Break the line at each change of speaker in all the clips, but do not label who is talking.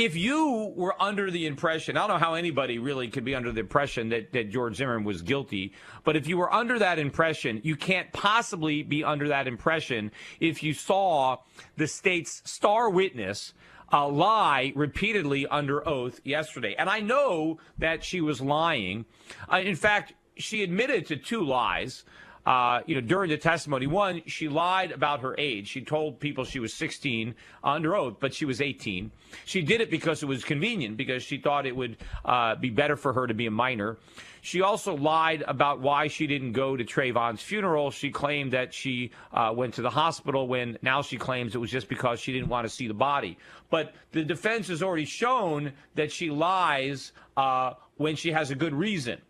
if you were under the impression, I don't know how anybody really could be under the impression that George Zimmerman was guilty, but if you were under that impression, you can't possibly be under that impression if you saw the state's star witness lie repeatedly under oath yesterday. And I know that she was lying. In fact, she admitted to 2 lies. During the testimony. One, she lied about her age. She told people she was 16 under oath, but she was 18. She did it because it was convenient, because she thought it would be better for her to be a minor. She also lied about why she didn't go to Trayvon's funeral. She claimed that she went to the hospital when now she claims it was just because she didn't want to see the body. But the defense has already shown that she lies when she has a good reason.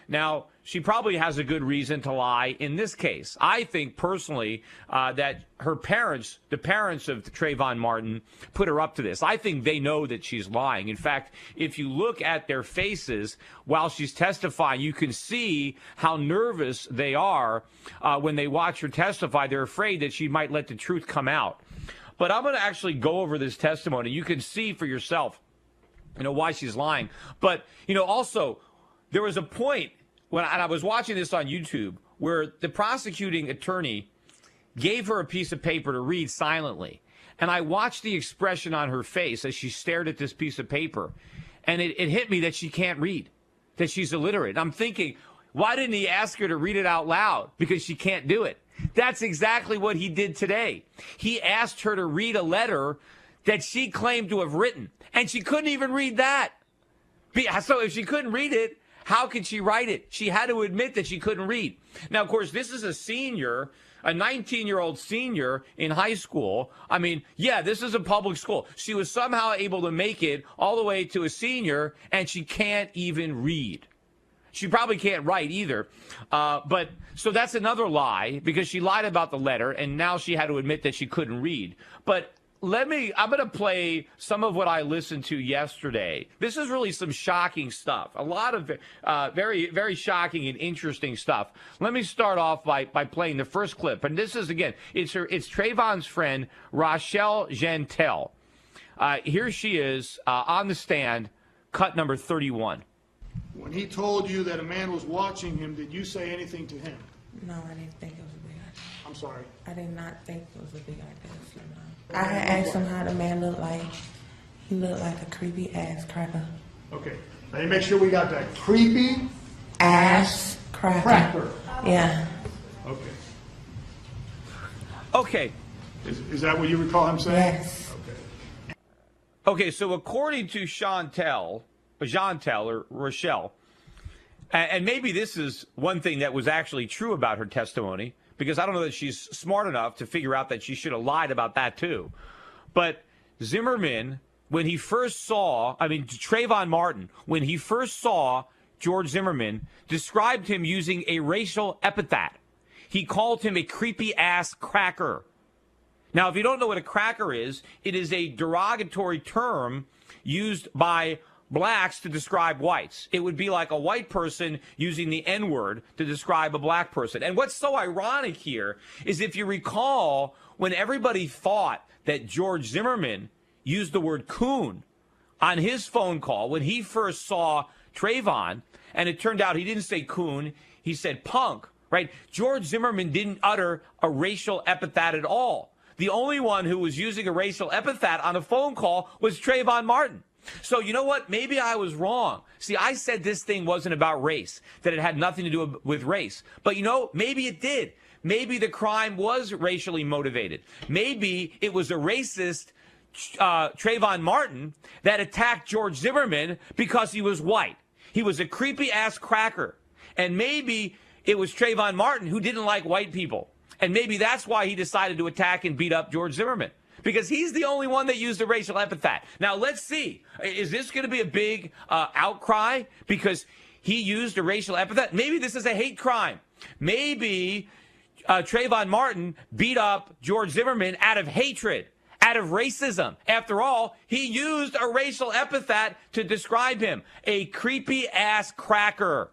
Now, she probably has a good reason to lie in this case. I think personally that her parents, the parents of Trayvon Martin, put her up to this. I think they know that she's lying. In fact, if you look at their faces while she's testifying, you can see how nervous they are when they watch her testify. They're afraid that she might let the truth come out. But I'm going to actually go over this testimony. You can see for yourself, why she's lying. But, also, there was a point when I was watching this on YouTube where the prosecuting attorney gave her a piece of paper to read silently. And I watched the expression on her face as she stared at this piece of paper. And it hit me that she can't read, that she's illiterate. I'm thinking, why didn't he ask her to read it out loud? Because she can't do it. That's exactly what he did today. He asked her to read a letter that she claimed to have written. And she couldn't even read that. So if she couldn't read it, how could she write it? She had to admit that she couldn't read. Now, of course, this is a senior, a 19-year-old senior in high school. I mean, yeah, this is a public school. She was somehow able to make it all the way to a senior, and she can't even read. She probably can't write either. So that's another lie, because she lied about the letter, and now she had to admit that she couldn't read. But I'm going to play some of what I listened to yesterday. This is really some shocking stuff. A lot of very, very shocking and interesting stuff. Let me start off by playing the first clip. And this is, again, it's Trayvon's friend, Rochelle Jeantel. Here she is on the stand, cut number 31.
When he told you that a man was watching him, did you say anything to him?
No, I didn't think it was a big idea.
I'm sorry.
I did not think it was a big idea. So no. I had asked him how the man looked like. He looked like a creepy ass cracker.
Okay. Let me make sure we got that. Creepy
ass cracker. Yeah.
Okay.
Okay.
Is that what you recall him saying?
Yes.
Okay, so according to Jeantel or Rochelle, and maybe this is one thing that was actually true about her testimony, because I don't know that she's smart enough to figure out that she should have lied about that too. But Zimmerman, when he first saw, Trayvon Martin, when he first saw George Zimmerman, described him using a racial epithet. He called him a creepy ass cracker. Now, if you don't know what a cracker is, it is a derogatory term used by blacks to describe whites. It would be like a white person using the N-word to describe a black person. And what's so ironic here is, if you recall, when everybody thought that George Zimmerman used the word coon on his phone call when he first saw Trayvon, and it turned out he didn't say coon, he said punk, right? George Zimmerman didn't utter a racial epithet at all. The only one who was using a racial epithet on a phone call was Trayvon Martin. So you know what? Maybe I was wrong. See, I said this thing wasn't about race, that it had nothing to do with race. But maybe it did. Maybe the crime was racially motivated. Maybe it was a racist Trayvon Martin that attacked George Zimmerman because he was white. He was a creepy ass cracker. And maybe it was Trayvon Martin who didn't like white people. And maybe that's why he decided to attack and beat up George Zimmerman, because he's the only one that used a racial epithet. Now, let's see. Is this going to be a big outcry because he used a racial epithet? Maybe this is a hate crime. Maybe Trayvon Martin beat up George Zimmerman out of hatred, out of racism. After all, he used a racial epithet to describe him, a creepy ass cracker.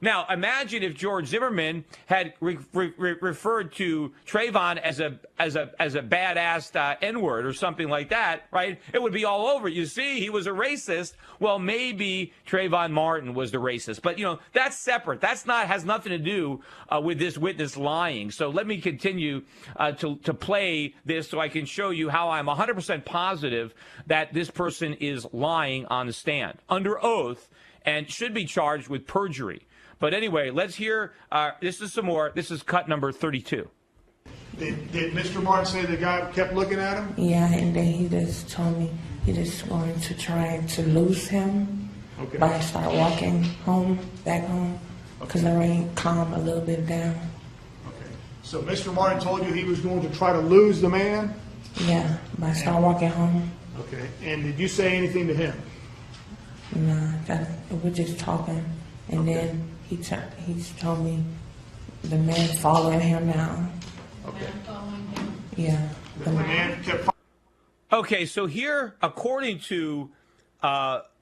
Now imagine if George Zimmerman had referred to Trayvon as a badass N-word or something like that, right? It would be all over. You see, he was a racist. Well, maybe Trayvon Martin was the racist, but that's separate. Has nothing to do with this witness lying. So let me continue to play this so I can show you how I'm 100% positive that this person is lying on the stand under oath and should be charged with perjury. But anyway, let's hear, this is some more. This is cut number 32.
Did Mr. Martin say the guy kept looking at him?
Yeah, and then he just told me he just wanted to try to lose him.
Okay.
But I start walking back home, because I rain calm a little bit down.
Okay. So Mr. Martin told you he was going to try to lose the man?
Yeah, but I start walking home.
Okay. And did you say anything to him?
Nah, we're just talking, and then he's told me the man following him now.
Okay.
Yeah.
The man kept.
Okay, so here, according to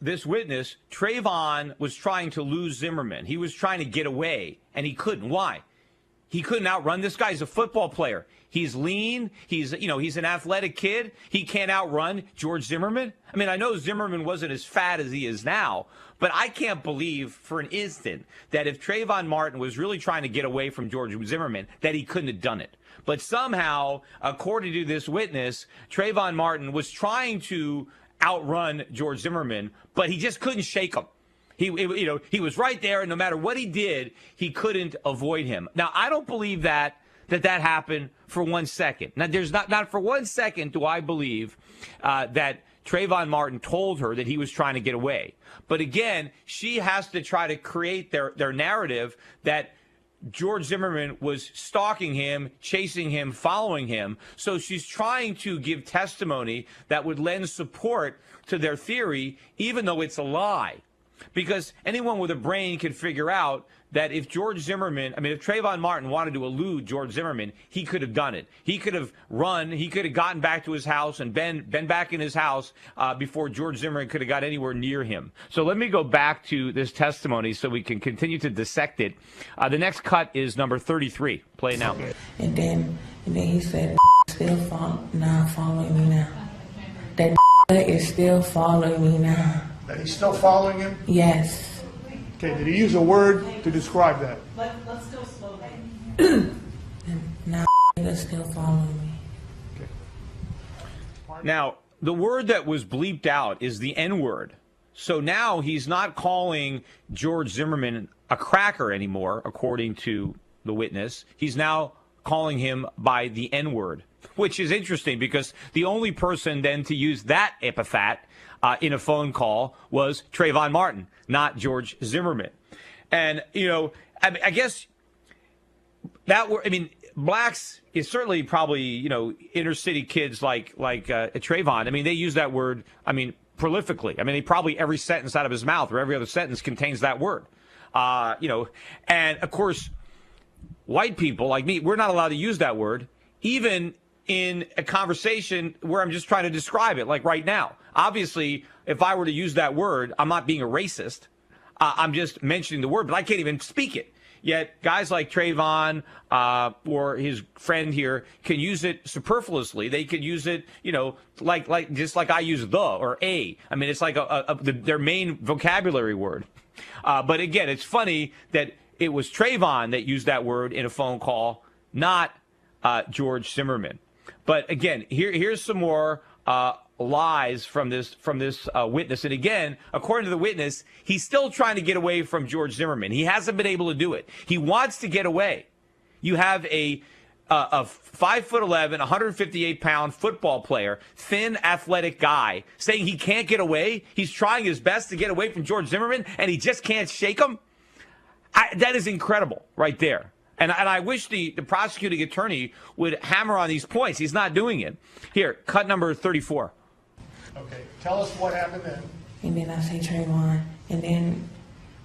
this witness, Trayvon was trying to lose Zimmerman. He was trying to get away, and he couldn't. Why? He couldn't outrun this guy. He's a football player. He's lean. He's an athletic kid. He can't outrun George Zimmerman. I mean, I know Zimmerman wasn't as fat as he is now, but I can't believe for an instant that if Trayvon Martin was really trying to get away from George Zimmerman, that he couldn't have done it. But somehow, according to this witness, Trayvon Martin was trying to outrun George Zimmerman, but he just couldn't shake him. He was right there, and no matter what he did, he couldn't avoid him. Now, I don't believe that happened for 1 second. Now, there's not for 1 second do I believe that Trayvon Martin told her that he was trying to get away. But again, she has to try to create their narrative that George Zimmerman was stalking him, chasing him, following him. So she's trying to give testimony that would lend support to their theory, even though it's a lie. Because anyone with a brain can figure out that if Trayvon Martin wanted to elude George Zimmerman, he could have done it. He could have run. He could have gotten back to his house and been back in his house before George Zimmerman could have got anywhere near him. So let me go back to this testimony so we can continue to dissect it. The next cut is number 33. Play it now.
And then he said, still following me now. That is still following me now.
That he's still following him?
Yes.
Okay, did he use a word to describe that?
Let's go slowly.
Now is still following me.
Okay.
Now, the word that was bleeped out is the N-word. So now he's not calling George Zimmerman a cracker anymore, according to the witness. He's now calling him by the N-word, which is interesting because the only person then to use that epithet in a phone call was Trayvon Martin, not George Zimmerman. And, I guess that were, blacks is certainly probably, inner city kids like Trayvon. They use that word, prolifically. Probably every sentence out of his mouth or every other sentence contains that word. And of course, white people like me, we're not allowed to use that word, even in a conversation where I'm just trying to describe it, like right now. Obviously, if I were to use that word, I'm not being a racist. I'm just mentioning the word, but I can't even speak it. Yet guys like Trayvon or his friend here can use it superfluously. They can use it, like just like I use the or a. It's like their main vocabulary word. But again, it's funny that it was Trayvon that used that word in a phone call, not George Zimmerman. But again, here's some more lies from this witness. And again, according to the witness, he's still trying to get away from George Zimmerman. He hasn't been able to do it. He wants to get away. You have a 5'11", 158-pound football player, thin, athletic guy, saying he can't get away. He's trying his best to get away from George Zimmerman, and he just can't shake him. That is incredible right there. And I wish the prosecuting attorney would hammer on these points. He's not doing it. Here, cut number 34.
Okay, tell us what happened then.
And then I say, Trayvon. And then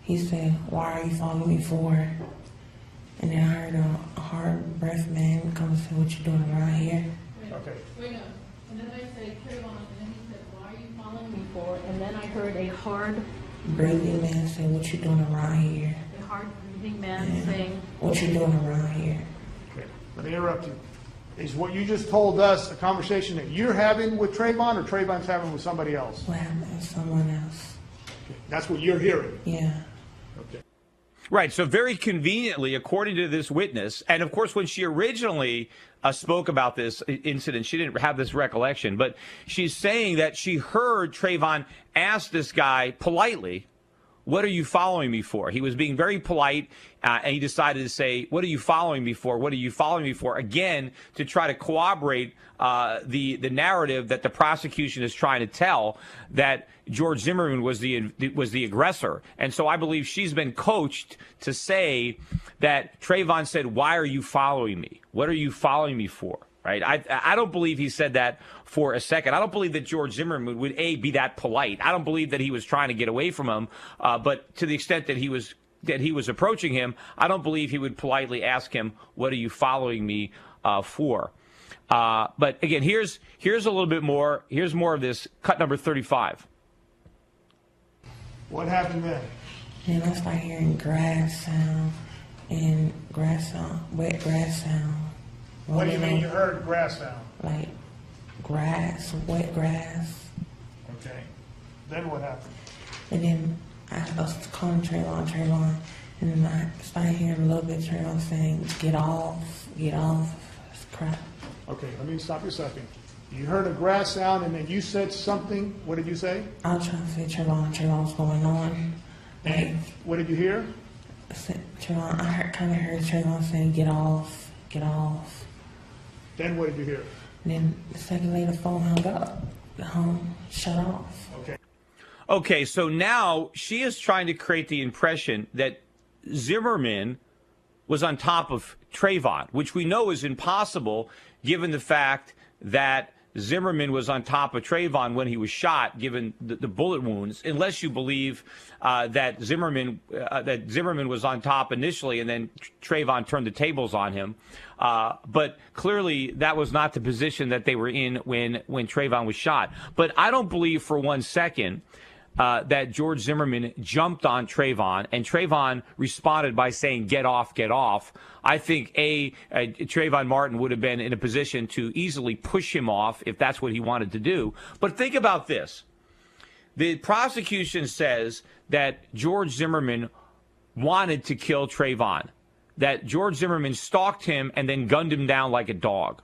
he said, why are you following me for? And then I heard a hard breath man come and say, what you doing around here?
Okay.
Wait, no. And then I say, Trayvon, and then he said, why are you following me for? And then I heard a hard
breathing man say, what you doing around here?
A hard-breathing man saying,
what you doing around here?
Okay, let me interrupt you. Is what you just told us a conversation that you're having with Trayvon or Trayvon's having with somebody else?
What happened to someone else?
Okay, that's what you're hearing.
Yeah.
Okay.
Right. So very conveniently, according to this witness, and of course, when she originally spoke about this incident, she didn't have this recollection, but she's saying that she heard Trayvon ask this guy politely, "What are you following me for?" He was being very polite, and he decided to say, "What are you following me for? What are you following me for?" Again, to try to corroborate the narrative that the prosecution is trying to tell, that George Zimmerman was the aggressor. And so I believe she's been coached to say that Trayvon said, "Why are you following me? What are you following me for?" Right? I don't believe he said that for a second. I don't believe that George Zimmerman would be that polite. I don't believe that he was trying to get away from him. But to the extent that he was approaching him, I don't believe he would politely ask him, "What are you following me for?" But again, here's a little bit more. Here's more of this. Cut number 35.
What happened then?
Then I start hearing grass sound and wet grass sound.
What do you mean you heard grass sound?
Like grass, wet grass.
Okay. Then what happened?
And then I was calling Trayvon, and then I started hearing a little bit of Trayvon saying, get off. It's crap.
Okay, let me stop you a second. You heard a grass sound and then you said something. What did you say?
I was trying to say Trayvon, what's going on?
And what did you hear?
Trayvon, I kind of heard Trayvon saying, get off.
Then what did you hear?
And then a second later, the phone hung up. The home shut off.
Okay.
Okay, so now she is trying to create the impression that Zimmerman was on top of Trayvon, which we know is impossible given the fact that Zimmerman was on top of Trayvon when he was shot, given the bullet wounds, unless you believe that Zimmerman was on top initially and then Trayvon turned the tables on him. But clearly that was not the position that they were in when Trayvon was shot. But I don't believe for 1 second that George Zimmerman jumped on Trayvon, and Trayvon responded by saying, get off, get off. I think, Trayvon Martin would have been in a position to easily push him off if that's what he wanted to do. But think about this. The prosecution says that George Zimmerman wanted to kill Trayvon, that George Zimmerman stalked him and then gunned him down like a dog.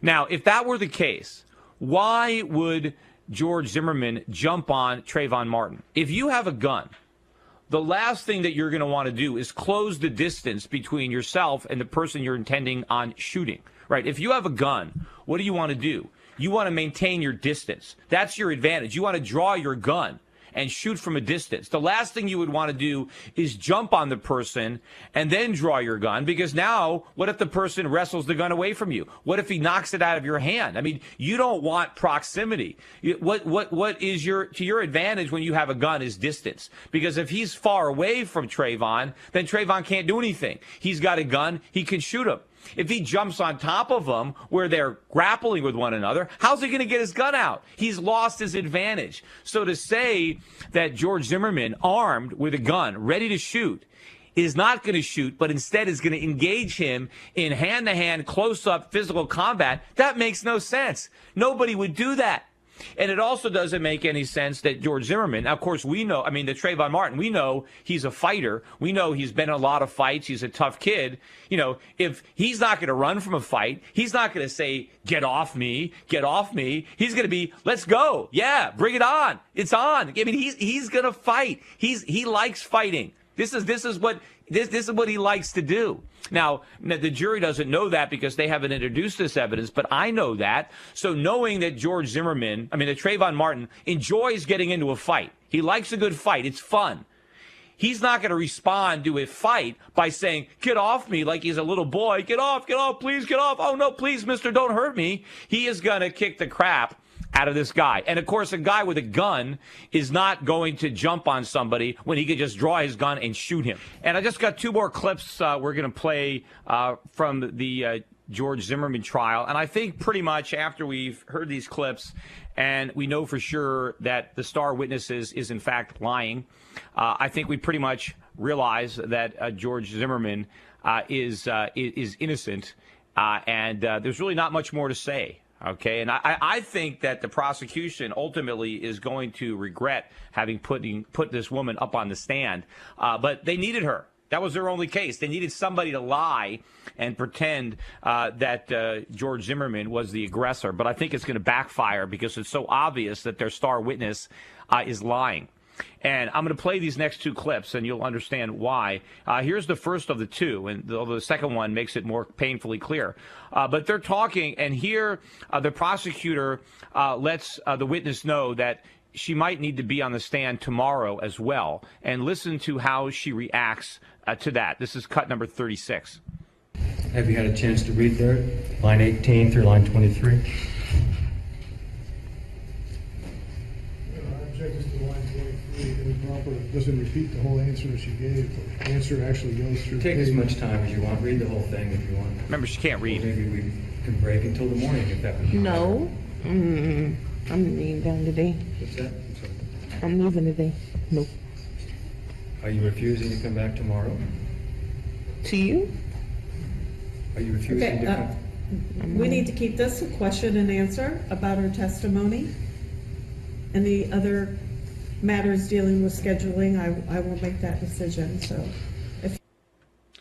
Now, if that were the case, why would George Zimmerman jump on Trayvon Martin? If you have a gun, the last thing that you're going to want to do is close the distance between yourself and the person you're intending on shooting, right? If you have a gun, what do you want to do? You want to maintain your distance. That's your advantage. You want to draw your gun and shoot from a distance. The last thing you would want to do is jump on the person and then draw your gun, because now what if the person wrestles the gun away from you? What if he knocks it out of your hand? I mean, you don't want proximity. What is to your advantage when you have a gun is distance, because if he's far away from Trayvon, then Trayvon can't do anything. He's got a gun. He can shoot him. If he jumps on top of them where they're grappling with one another, how's he going to get his gun out? He's lost his advantage. So to say that George Zimmerman, armed with a gun, ready to shoot, is not going to shoot, but instead is going to engage him in hand-to-hand, close-up physical combat, that makes no sense. Nobody would do that. And it also doesn't make any sense that George Zimmerman, of course, we know, that Trayvon Martin, we know he's a fighter. We know he's been in a lot of fights. He's a tough kid. You know, if he's not going to run from a fight, he's not going to say, get off me, get off me. He's going to be, let's go. Yeah, bring it on. It's on. I mean, he's going to fight. He likes fighting. This is what he likes to do. Now, the jury doesn't know that because they haven't introduced this evidence, but I know that. So knowing that George Zimmerman, that Trayvon Martin enjoys getting into a fight. He likes a good fight. It's fun. He's not going to respond to a fight by saying, get off me, like he's a little boy. Get off, please get off. Oh, no, please, mister, don't hurt me. He is going to kick the crap out of this guy. And, of course, a guy with a gun is not going to jump on somebody when he could just draw his gun and shoot him. And I just got two more clips we're going to play from the George Zimmerman trial. And I think pretty much after we've heard these clips and we know for sure that the star witnesses is in fact lying, I think we pretty much realize that George Zimmerman is innocent, and there's really not much more to say. Okay, and I think that the prosecution ultimately is going to regret having put this woman up on the stand, but they needed her. That was their only case. They needed somebody to lie and pretend that George Zimmerman was the aggressor. But I think it's going to backfire because it's so obvious that their star witness is lying. And I'm going to play these next two clips, and you'll understand why. Here's the first of the two, and the second one makes it more painfully clear. But they're talking, and here the prosecutor lets the witness know that she might need to be on the stand tomorrow as well. And listen to how she reacts to that. This is cut number 36.
Have you had a chance to read there, line 18 through line 23?
Objections to line 23, improper, doesn't repeat the whole answer that she gave. The answer actually goes through.
Take as much time as you want. Read the whole thing if you want.
Remember, she can't read.
Maybe we can break until the morning if that would be
No. I'm leaving down today.
What's that? I'm sorry.
I'm leaving today. Nope.
Are you refusing to come back tomorrow?
To you?
Are you refusing to come?
We need to keep this a question and answer about her testimony. And the other matters dealing with scheduling, I will make that decision.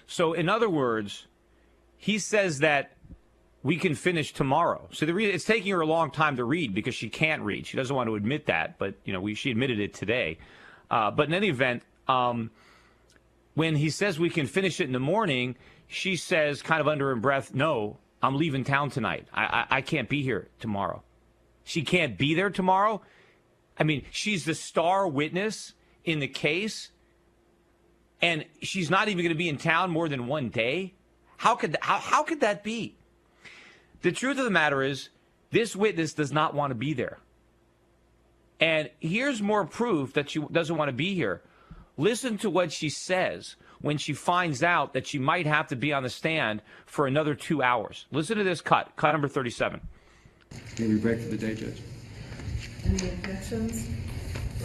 So in other words, he says that we can finish tomorrow. So it's taking her a long time to read because she can't read. She doesn't want to admit that, but she admitted it today. But in any event, when he says we can finish it in the morning, she says kind of under her breath, no, I'm leaving town tonight. I can't be here tomorrow. She can't be there tomorrow? I mean, she's the star witness in the case, and she's not even going to be in town more than one day? How could that be? The truth of the matter is, this witness does not want to be there. And here's more proof that she doesn't want to be here. Listen to what she says when she finds out that she might have to be on the stand for another 2 hours. Listen to this cut number 37.
May we break for the day, Judge?
Any objections?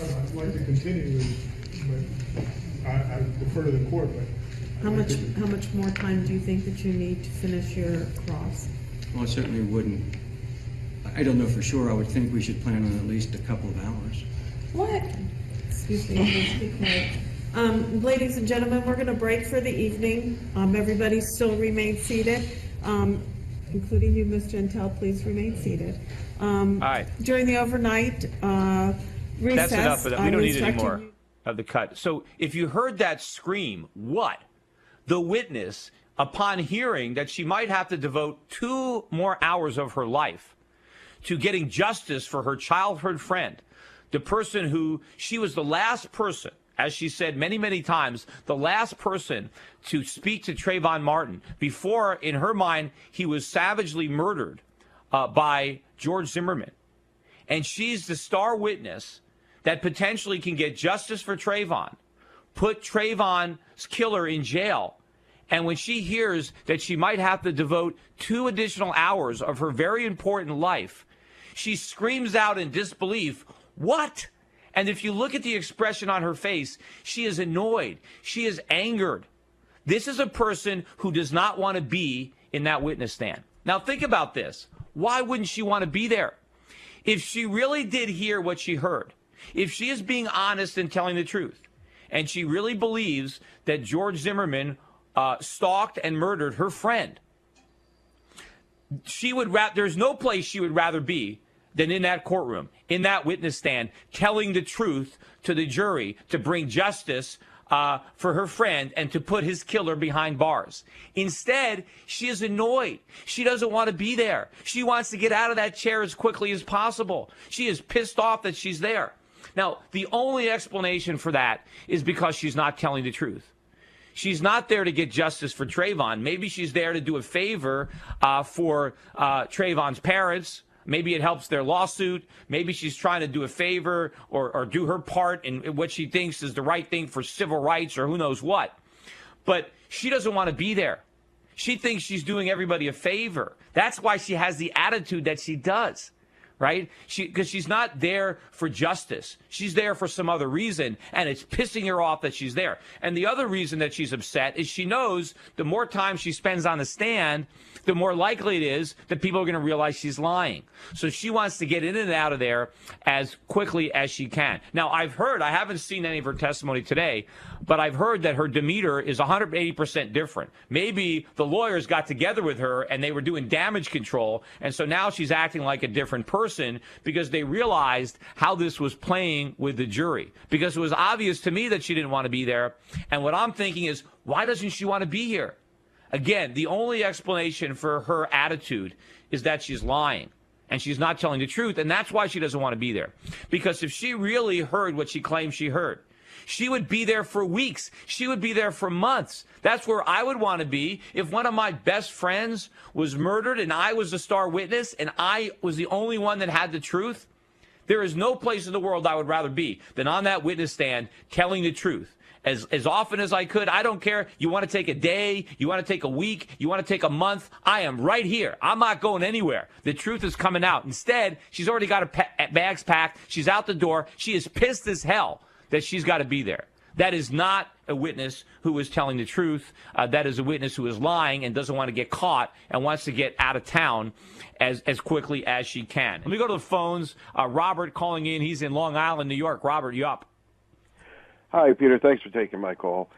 I'd like to continue, but I defer to the court. But
How much more time do you think that you need to finish your cross?
Well, I certainly wouldn't. I don't know for sure. I would think we should plan on at least a couple of hours.
What? Excuse me, please be quiet. Ladies and gentlemen, we're going to break for the evening. Everybody still remain seated, including you, Ms. Jeantel. Please remain seated.
All right.
During the overnight recess,
That's enough of that. We don't need any more
you
of the cut. So if you heard that scream, what? The witness, upon hearing that she might have to devote 2 more hours of her life to getting justice for her childhood friend, the person who she was the last person, as she said many, many times, the last person to speak to Trayvon Martin before, in her mind, he was savagely murdered by George Zimmerman. And she's the star witness that potentially can get justice for Trayvon, put Trayvon's killer in jail. And when she hears that she might have to devote 2 additional hours of her very important life, she screams out in disbelief, "What?" And if you look at the expression on her face, she is annoyed. She is angered. This is a person who does not want to be in that witness stand. Now think about this. Why wouldn't she want to be there? If she really did hear what she heard, if she is being honest and telling the truth, and she really believes that George Zimmerman stalked and murdered her friend, there's no place she would rather be than in that courtroom, in that witness stand, telling the truth to the jury to bring justice for her friend and to put his killer behind bars. Instead, she is annoyed. She doesn't want to be there. She wants to get out of that chair as quickly as possible. She is pissed off that she's there. Now, the only explanation for that is because she's not telling the truth. She's not there to get justice for Trayvon. Maybe she's there to do a favor for Trayvon's parents. Maybe it helps their lawsuit. Maybe she's trying to do a favor or do her part in what she thinks is the right thing for civil rights or who knows what. But she doesn't want to be there. She thinks she's doing everybody a favor. That's why she has the attitude that she does. Right? Because she's not there for justice. She's there for some other reason, and it's pissing her off that she's there. And the other reason that she's upset is she knows the more time she spends on the stand, the more likely it is that people are going to realize she's lying. So she wants to get in and out of there as quickly as she can. Now, I've heard, I haven't seen any of her testimony today, but I've heard that her demeanor is 180% different. Maybe the lawyers got together with her and they were doing damage control, and so now she's acting like a different person because they realized how this was playing with the jury. Because it was obvious to me that she didn't want to be there. And what I'm thinking is, why doesn't she want to be here? Again, the only explanation for her attitude is that she's lying and she's not telling the truth. And that's why she doesn't want to be there. Because if she really heard what she claimed she heard, she would be there for weeks. She would be there for months. That's where I would want to be if one of my best friends was murdered and I was the star witness and I was the only one that had the truth. There is no place in the world I would rather be than on that witness stand telling the truth. As often as I could. I don't care. You want to take a day, you want to take a week, you want to take a month. I am right here. I'm not going anywhere. The truth is coming out. Instead, she's already got her bags packed. She's out the door. She is pissed as hell that she's got to be there. That is not a witness who is telling the truth. That is a witness who is lying and doesn't want to get caught and wants to get out of town as quickly as she can. Let me go to the phones. Robert calling in. He's in Long Island, New York. Robert, you up?
Hi, Peter. Thanks for taking my call.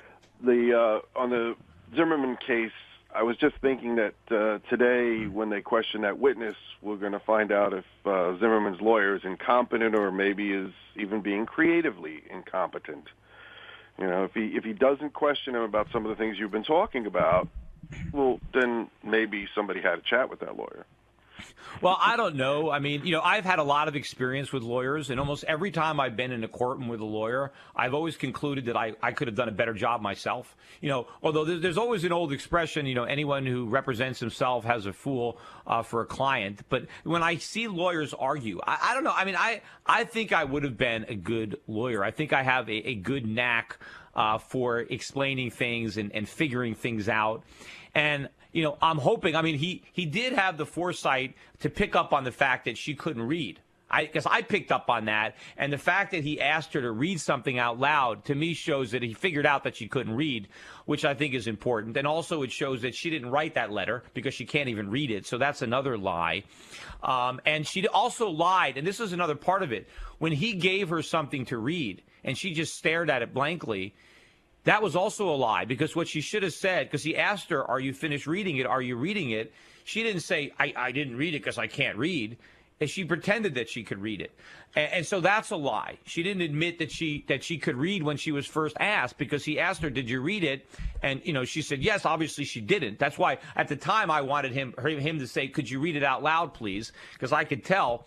On the Zimmerman case, I was just thinking that today, when they question that witness, we're going to find out if Zimmerman's lawyer is incompetent or maybe is even being creatively incompetent. You know, if he doesn't question him about some of the things you've been talking about, well, then maybe somebody had a chat with that lawyer.
Well, I don't know. I mean, I've had a lot of experience with lawyers, and almost every time I've been in a courtroom with a lawyer, I've always concluded that I could have done a better job myself. Although there's always an old expression, anyone who represents himself has a fool for a client. But when I see lawyers argue, I don't know. I mean, I think I would have been a good lawyer. I think I have a good knack for explaining things and figuring things out. And I'm hoping, he did have the foresight to pick up on the fact that she couldn't read. Because I picked up on that. And the fact that he asked her to read something out loud, to me, shows that he figured out that she couldn't read, which I think is important. And also it shows that she didn't write that letter because she can't even read it. So that's another lie. And she also lied, and this is another part of it. When he gave her something to read and she just stared at it blankly, that was also a lie, because what she should have said, because he asked her, are you finished reading it? Are you reading it? She didn't say, I didn't read it because I can't read. And she pretended that she could read it. And so that's a lie. She didn't admit that she could read when she was first asked, because he asked her, did you read it? And, she said, yes, obviously she didn't. That's why at the time I wanted him to say, could you read it out loud, please? Because I could tell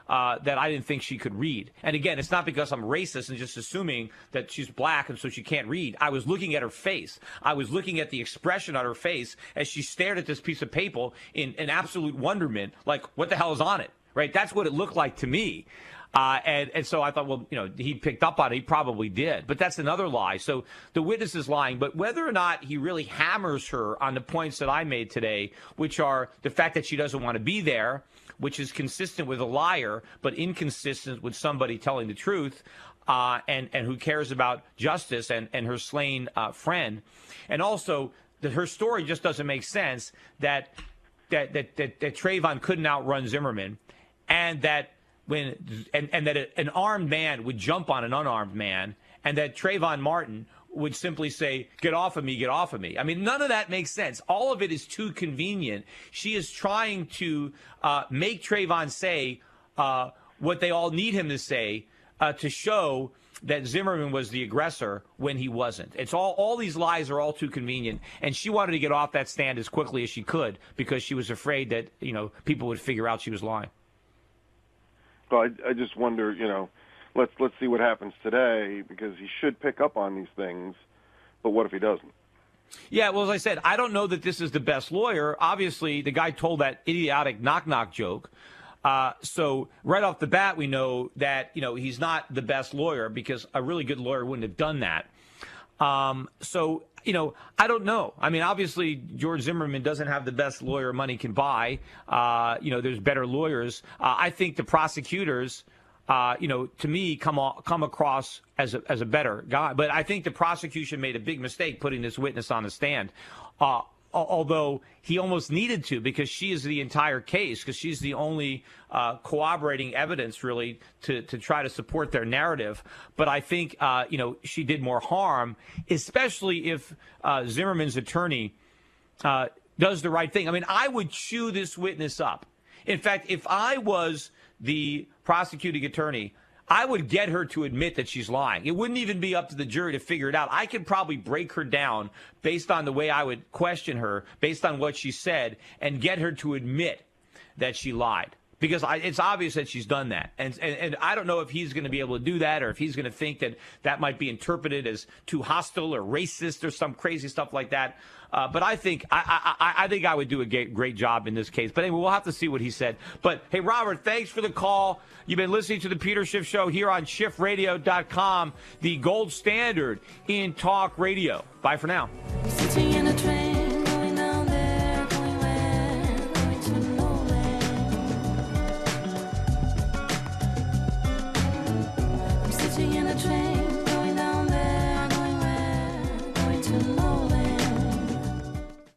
that I didn't think she could read. And again, it's not because I'm racist and just assuming that she's black and so she can't read. I was looking at her face. I was looking at the expression on her face as she stared at this piece of paper in absolute wonderment, like, what the hell is on it? Right? That's what it looked like to me. And so I thought, well, he picked up on it. He probably did. But that's another lie. So the witness is lying. But whether or not he really hammers her on the points that I made today, which are the fact that she doesn't want to be there, which is consistent with a liar, but inconsistent with somebody telling the truth, and who cares about justice and her slain friend. And also that her story just doesn't make sense, that Trayvon couldn't outrun Zimmerman, and that that an armed man would jump on an unarmed man, and that Trayvon Martin would simply say, get off of me, get off of me. I mean, none of that makes sense. All of it is too convenient. She is trying to make Trayvon say what they all need him to say to show that Zimmerman was the aggressor when he wasn't. It's all these lies are all too convenient. And she wanted to get off that stand as quickly as she could because she was afraid that, people would figure out she was lying.
Well, I just wonder, let's see what happens today, because he should pick up on these things, but what if he doesn't?
Yeah, well, as I said, I don't know that this is the best lawyer. Obviously, the guy told that idiotic knock-knock joke. So right off the bat, we know that, he's not the best lawyer, because a really good lawyer wouldn't have done that. So I don't know. I mean, obviously, George Zimmerman doesn't have the best lawyer money can buy. There's better lawyers. I think the prosecutors, to me, come across as a better guy. But I think the prosecution made a big mistake putting this witness on the stand. Although he almost needed to, because she is the entire case, because she's the only corroborating evidence, really, to try to support their narrative. But I think, she did more harm, especially if Zimmerman's attorney does the right thing. I mean, I would chew this witness up. In fact, if I was the prosecuting attorney, I would get her to admit that she's lying. It wouldn't even be up to the jury to figure it out. I could probably break her down based on the way I would question her, based on what she said, and get her to admit that she lied. Because it's obvious that she's done that. And I don't know if he's going to be able to do that, or if he's going to think that that might be interpreted as too hostile or racist or some crazy stuff like that. But I think I would do a great job in this case. But anyway, we'll have to see what he said. But, hey, Robert, thanks for the call. You've been listening to the Peter Schiff Show here on SchiffRadio.com, the gold standard in talk radio. Bye for now.
Sitting in a train, going down there, going where, going to nowhere. I'm sitting in a train.